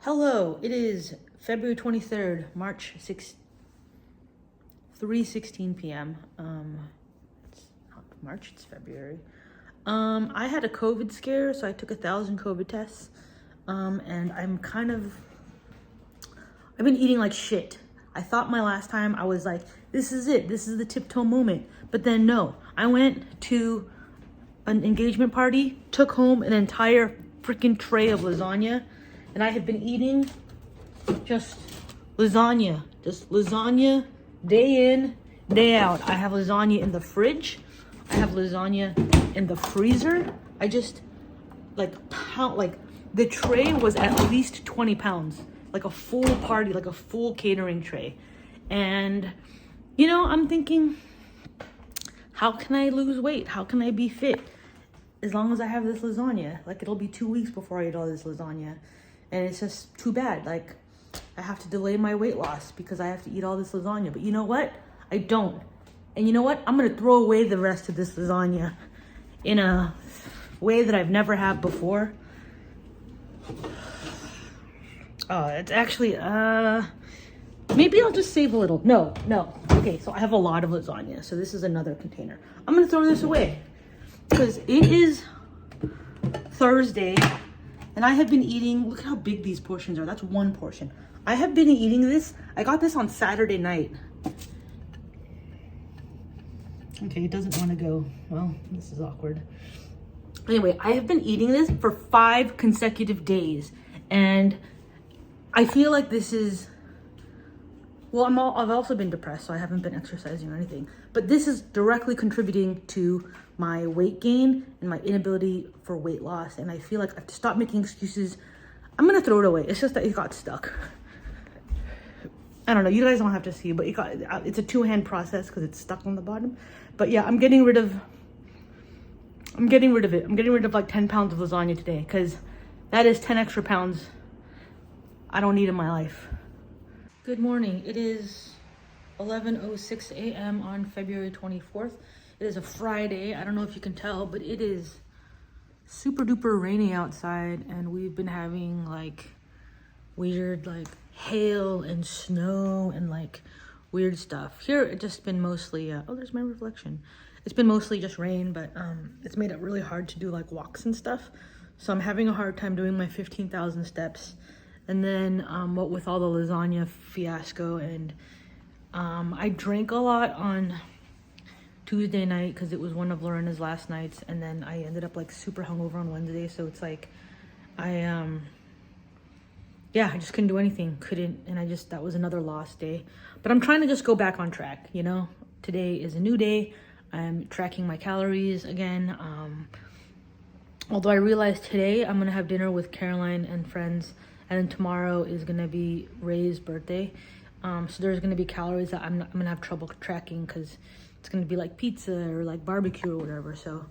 Hello, it is February 23rd, March 6th, 3:16 p.m. It's not March, it's February. I had a COVID scare, so I took 1,000 COVID tests. And I've been eating like shit. I thought my last time I was like, this is it, this is the tiptoe moment. But then no, I went to an engagement party, took home an entire freaking tray of lasagna, and I have been eating just lasagna day in, day out. I have lasagna in the fridge. I have lasagna in the freezer. I just the tray was at least 20 pounds, like a full party, like a full catering tray. And I'm thinking, how can I lose weight? How can I be fit? As long as I have this lasagna, like it'll be 2 weeks before I eat all this lasagna. And it's just too bad. Like I have to delay my weight loss because I have to eat all this lasagna. But you know what? I don't. And you know what? I'm going to throw away the rest of this lasagna in a way that I've never had before. Oh, it's actually, maybe I'll just save a little. No. Okay, so I have a lot of lasagna. So this is another container. I'm going to throw this away because it is Thursday and I have been eating, look how big these portions are. That's one portion. I have been eating this. I got this on Saturday night. Okay, it doesn't want to go. Well, this is awkward. Anyway, I have been eating this for 5 consecutive days. And I feel like this is, well, I've also been depressed, so I haven't been exercising or anything. But this is directly contributing to my weight gain and my inability for weight loss. And I feel like I have to stop making excuses. I'm going to throw it away. It's just that it got stuck. I don't know. You guys don't have to see, but it's a 2-hand process because it's stuck on the bottom. But yeah, I'm getting rid of it. I'm getting rid of like 10 pounds of lasagna today because that is 10 extra pounds I don't need in my life. Good morning. It is 11:06 a.m. on February 24th. It is a Friday. I don't know if you can tell, but it is super duper rainy outside and we've been having like weird like hail and snow and like weird stuff. Here it's just been mostly oh, there's my reflection. It's been mostly just rain, but it's made it really hard to do like walks and stuff. So I'm having a hard time doing my 15,000 steps. And then what with all the lasagna fiasco, and I drank a lot on Tuesday night because it was one of Lorena's last nights, and then I ended up like super hungover on Wednesday. So it's like I just couldn't do anything, and that was another lost day. But I'm trying to just go back on track, Today is a new day. I'm tracking my calories again. Although I realized today I'm gonna have dinner with Caroline and friends, and then tomorrow is gonna be Ray's birthday. So there's gonna be calories that I'm gonna have trouble tracking because it's gonna be like pizza or like barbecue or whatever. So,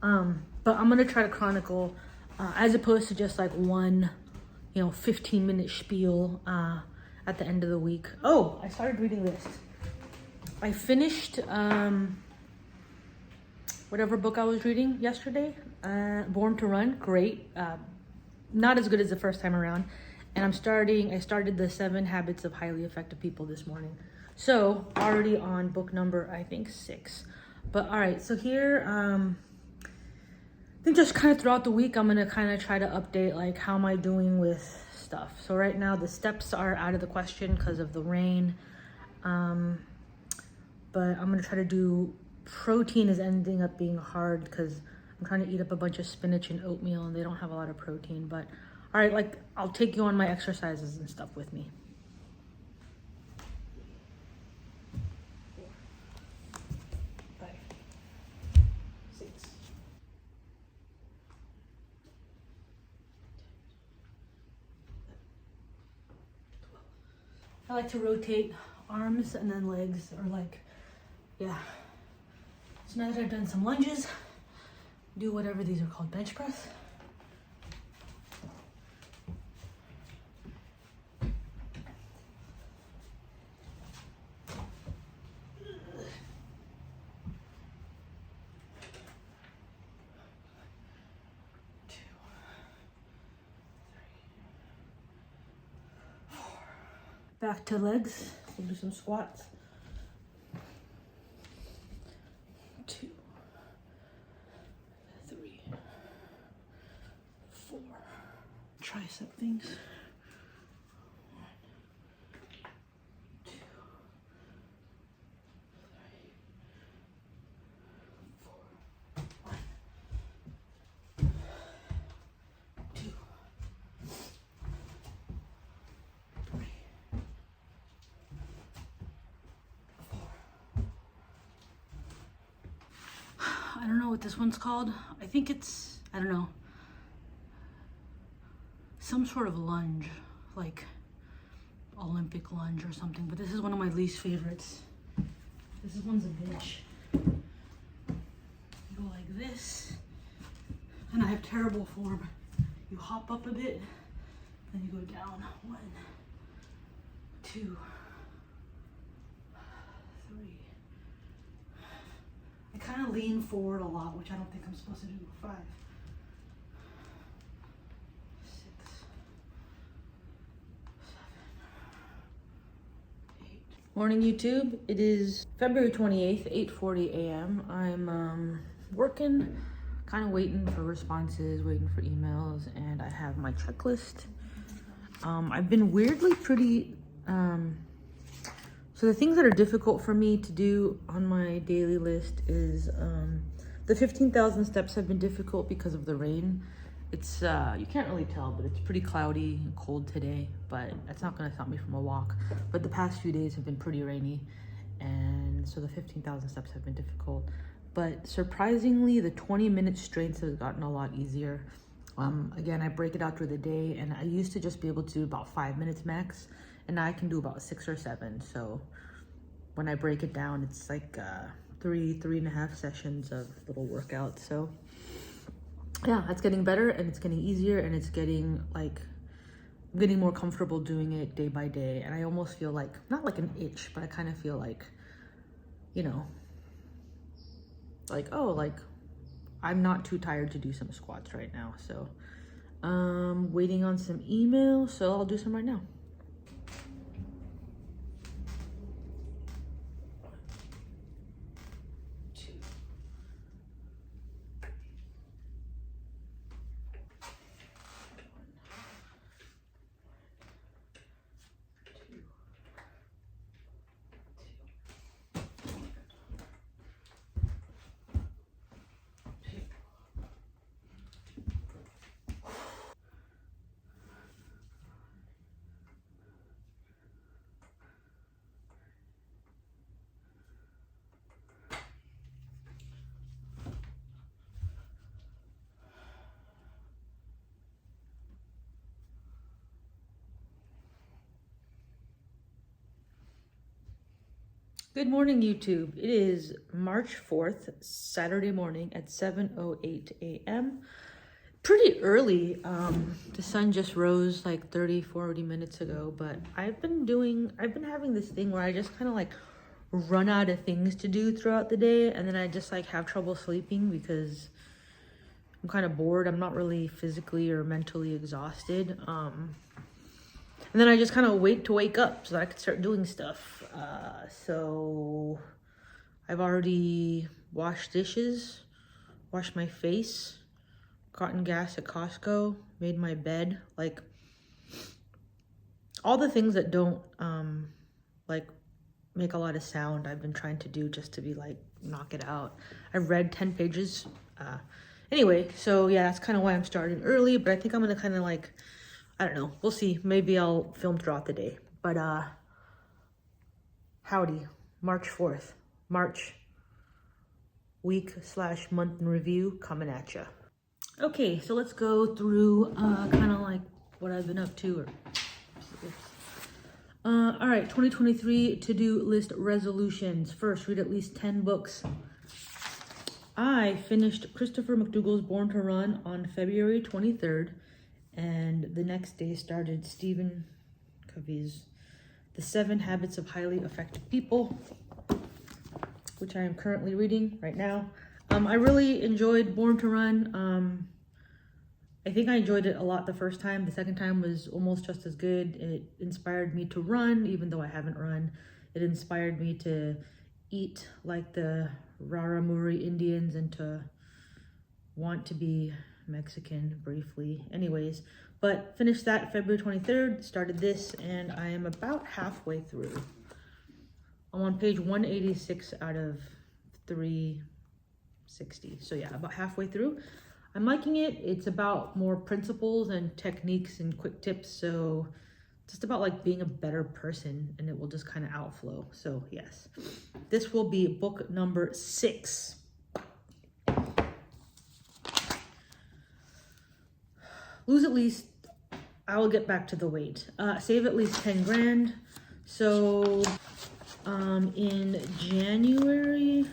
but I'm gonna try to chronicle as opposed to just like one 15-minute spiel at the end of the week. Oh, I started reading this. I finished whatever book I was reading yesterday. Born to Run, great. Not as good as the first time around. And I started the 7 Habits of Highly Effective People this morning. So already on book number, I think 6. But all right, so here, I think just kind of throughout the week, I'm gonna kind of try to update like how am I doing with stuff. So right now the steps are out of the question because of the rain. But I'm gonna try to do, protein is ending up being hard because I'm trying to eat up a bunch of spinach and oatmeal and they don't have a lot of protein. But all right, like I'll take you on my exercises and stuff with me. 4, 5, 6. I like to rotate arms and then legs, or like, yeah. So now that I've done some lunges, do whatever these are called, bench press. Back to legs. We'll do some squats. 2, 3, 4. Tricep things. 1, 2, 3, 4. 1, 2, 3, 4. I don't know what this one's called. I think it's, I don't know, some sort of lunge, like Olympic lunge or something, but this is one of my least favorites. This one's a bitch. You go like this, and I have terrible form. You hop up a bit, then you go down. 1, 2, 3. I kind of lean forward a lot, which I don't think I'm supposed to do. 5, 6, 7, 8. Morning, YouTube. It is February 28th, 8:40 a.m. I'm working, kind of waiting for responses, waiting for emails, and I have my checklist. I've been weirdly pretty, so the things that are difficult for me to do on my daily list is the 15,000 steps have been difficult because of the rain. It's, you can't really tell, but it's pretty cloudy and cold today, but that's not gonna stop me from a walk. But the past few days have been pretty rainy, and so the 15,000 steps have been difficult. But surprisingly, the 20-minute strengths has gotten a lot easier. Again, I break it out through the day, and I used to just be able to do about 5 minutes max, and now I can do about 6 or 7. So when I break it down, it's like 3.5 sessions of little workouts. So yeah, that's getting better, and it's getting easier, and it's getting like, I'm getting more comfortable doing it day by day. And I almost feel like, not like an itch, but I kind of feel like, you know, like, oh, like I'm not too tired to do some squats right now. So waiting on some email, so I'll do some right now. Good morning, YouTube. It is March 4th, Saturday morning at 7:08 a.m. Pretty early. The sun just rose like 40 minutes ago, but I've been having this thing where I just kind of like run out of things to do throughout the day, and then I just like have trouble sleeping because I'm kind of bored. I'm not really physically or mentally exhausted. And then I just kind of wait to wake up so that I could start doing stuff. So I've already washed dishes, washed my face, gotten gas at Costco, made my bed, like all the things that don't like make a lot of sound I've been trying to do just to be like, knock it out. I've read 10 pages. Anyway, so yeah, that's kind of why I'm starting early, but I think I'm gonna kind of like, I don't know, we'll see. Maybe I'll film throughout the day. But howdy, March 4th. March week/month in review coming at ya. Okay, so let's go through kind of like what I've been up to. All right, 2023 to-do list resolutions. First, read at least 10 books. I finished Christopher McDougall's Born to Run on February 23rd. And the next day started Stephen Covey's The 7 Habits of Highly Effective People, which I am currently reading right now. I really enjoyed Born to Run. I think I enjoyed it a lot the first time. The second time was almost just as good. It inspired me to run, even though I haven't run. It inspired me to eat like the Raramuri Indians and to want to be Mexican briefly. Anyways, but finished that February 23rd, started this, and I am about halfway through. I'm on page 186 out of 360. So yeah, about halfway through. I'm liking it. It's about more principles and techniques and quick tips. So just about like being a better person, and it will just kind of outflow. So yes, this will be book number 6. Lose at least, I will get back to the weight. Save at least 10 grand. So in January,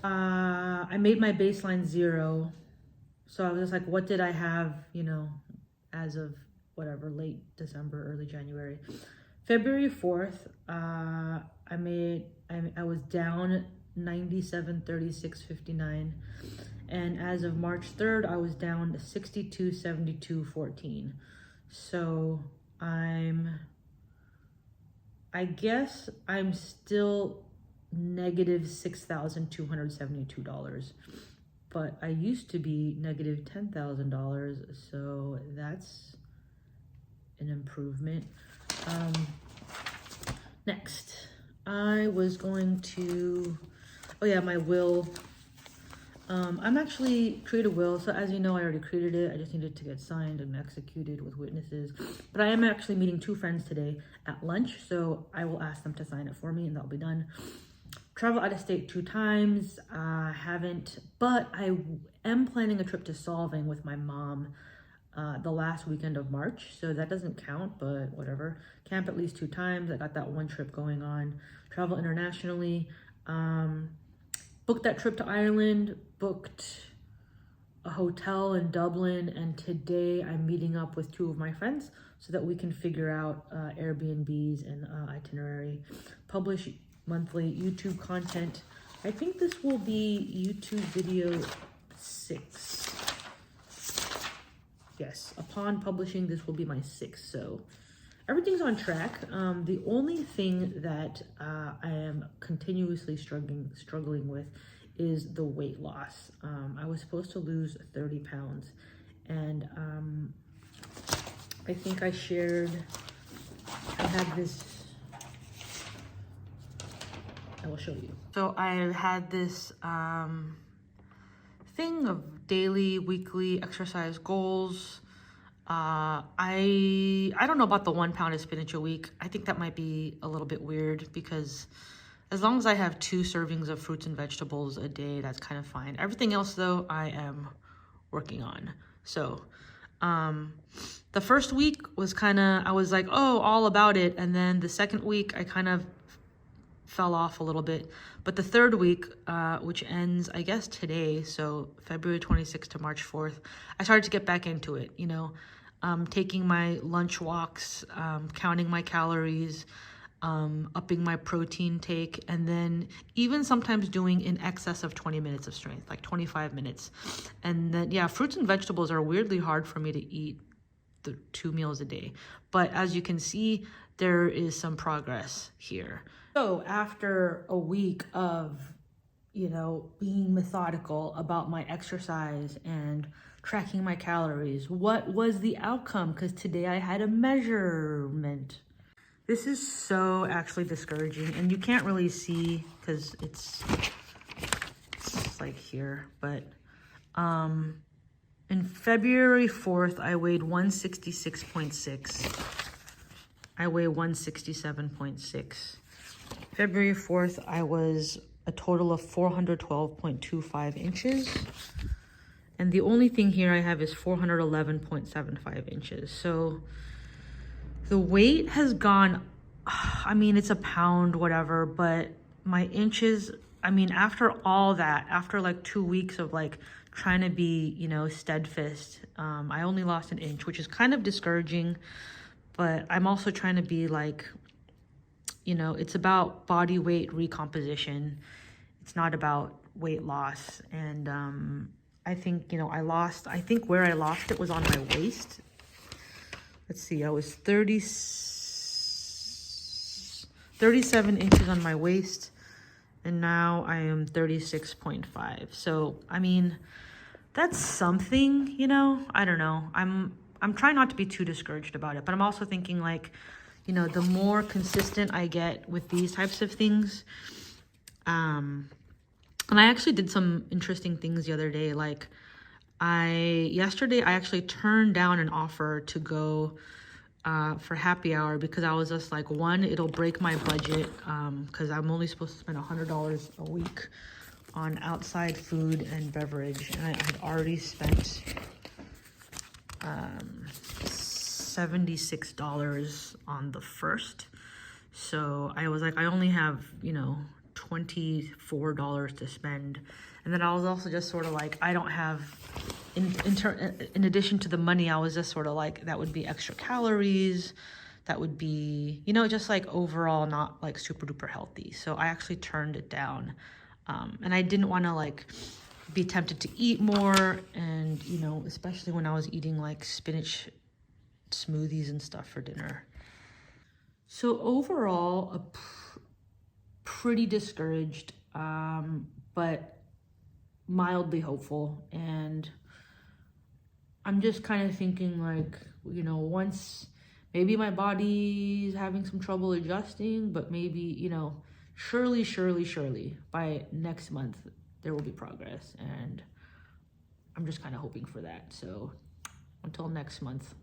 I made my baseline 0. So I was just like, what did I have, you know, as of whatever, late December, early January. February 4th, I was down 97.36.59. And as of March 3rd, I was down to 62.72.14. So I guess I'm still negative $6,272. But I used to be negative $10,000, so that's an improvement. Next, I was going to, oh yeah, my will. I'm actually create a will, so as you know, I already created it. I just needed to get signed and executed with witnesses. But I am actually meeting 2 friends today at lunch, so I will ask them to sign it for me, and that'll be done. Travel out of state 2 times. Haven't, but I am planning a trip to Solving with my mom the last weekend of March. So that doesn't count, but whatever. Camp at least 2 times. I got that 1 trip going on. Travel internationally. Booked that trip to Ireland. Booked a hotel in Dublin. And today I'm meeting up with 2 of my friends so that we can figure out Airbnbs and itinerary. Publish monthly YouTube content. I think this will be YouTube video 6. Yes, upon publishing, this will be my 6th. So everything's on track. The only thing that I am continuously struggling with is the weight loss. I was supposed to lose 30 pounds, and I think I had this. I will show you. So I had this thing of daily, weekly exercise goals. I don't know about the 1 pound of spinach a week. I think that might be a little bit weird, because as long as I have 2 servings of fruits and vegetables a day, that's kind of fine. Everything else though, I am working on. So the first week was I was like, oh, all about it. And then the second week I kind of fell off a little bit. But the third week, which ends, I guess, today, so February 26th to March 4th, I started to get back into it, you know, taking my lunch walks, counting my calories, upping my protein take, and then even sometimes doing in excess of 20 minutes of strength, like 25 minutes. And then, yeah, fruits and vegetables are weirdly hard for me to eat the 2 meals a day. But as you can see, there is some progress here. So after a week of, you know, being methodical about my exercise and tracking my calories, what was the outcome? Because today I had a measurement. This is so actually discouraging, and you can't really see because it's like here, but in February 4th, I weighed 166.6. I weigh 167.6. February 4th, I was a total of 412.25 inches. And the only thing here I have is 411.75 inches. So the weight has gone, I mean, it's a pound, whatever, but my inches, I mean, after all that, after like 2 weeks of like trying to be, you know, steadfast, I only lost an inch, which is kind of discouraging. But I'm also trying to be like, you know, it's about body weight recomposition. It's not about weight loss. And I think, you know, I think where I lost it was on my waist. Let's see, I was 37 inches on my waist, and now I am 36.5. So, I mean, that's something, you know. I don't know. I'm trying not to be too discouraged about it, but I'm also thinking, like, you know, the more consistent I get with these types of things, and I actually did some interesting things the other day. Like, yesterday I actually turned down an offer to go for happy hour because I was just like, one, it'll break my budget because I'm only supposed to spend $100 a week on outside food and beverage, and I had already spent $76 on the first. So I was like, I only have, you know, $24 to spend. And then I was also just sort of like, I don't have, in addition to the money, I was just sort of like, that would be extra calories. That would be, you know, just like overall not like super duper healthy. So I actually turned it down. And I didn't want to like be tempted to eat more. And, you know, especially when I was eating like spinach smoothies and stuff for dinner. So overall, pretty discouraged, but mildly hopeful. And I'm just kind of thinking, like, you know, once maybe my body's having some trouble adjusting, but maybe, you know, surely by next month there will be progress, and I'm just kind of hoping for that. So until next month.